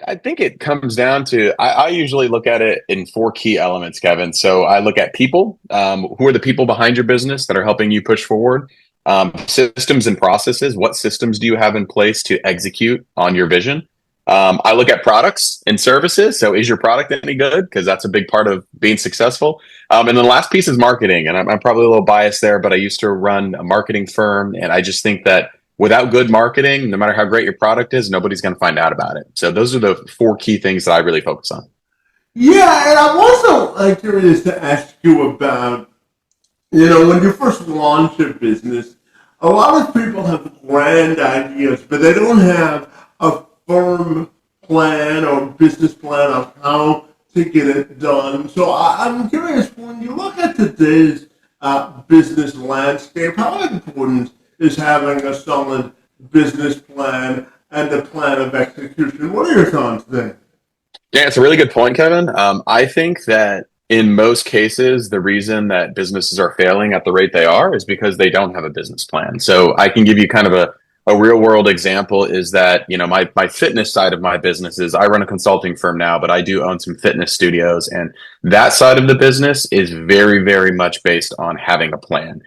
I think it comes down to I usually look at it in four key elements, Kevin. So I look at people. Who are the people behind your business that are helping you push forward? Systems and processes. What systems do you have in place to execute on your vision? I look at products and services. So is your product any good? Because that's a big part of being successful. And then the last piece is marketing. And I'm probably a little biased there, but I used to run a marketing firm. And I just think that without good marketing, no matter how great your product is, nobody's going to find out about it. So those are the four key things that I really focus on. Yeah, and I'm also curious to ask you about, when you first launch a business, a lot of people have grand ideas, but they don't have a firm plan or business plan of how to get it done. So I'm curious, when you look at today's business landscape, how important is having a solid business plan and a plan of execution? What are your thoughts there? Yeah, it's a really good point, Kevin. I think that in most cases, the reason that businesses are failing at the rate they are is because they don't have a business plan. So I can give you kind of a real world example is that, my fitness side of my business is I run a consulting firm now, but I do own some fitness studios. And that side of the business is very, very much based on having a plan.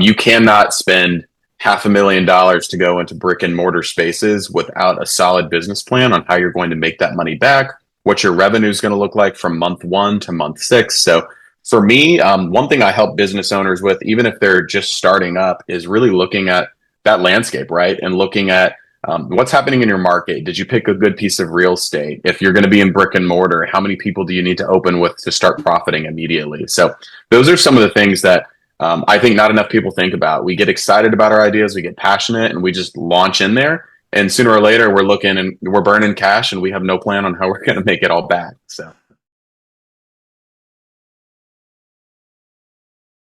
You cannot spend $500,000 to go into brick and mortar spaces without a solid business plan on how you're going to make that money back, what your revenue is going to look like from month one to month six. So for me, one thing I help business owners with, even if they're just starting up, is really looking at that landscape, right? And looking at what's happening in your market. Did you pick a good piece of real estate? If you're going to be in brick and mortar, how many people do you need to open with to start profiting immediately? So those are some of the things that I think not enough people think about. We get excited about our ideas, we get passionate, and we just launch in there. And sooner or later, we're looking and we're burning cash, and we have no plan on how we're going to make it all back. So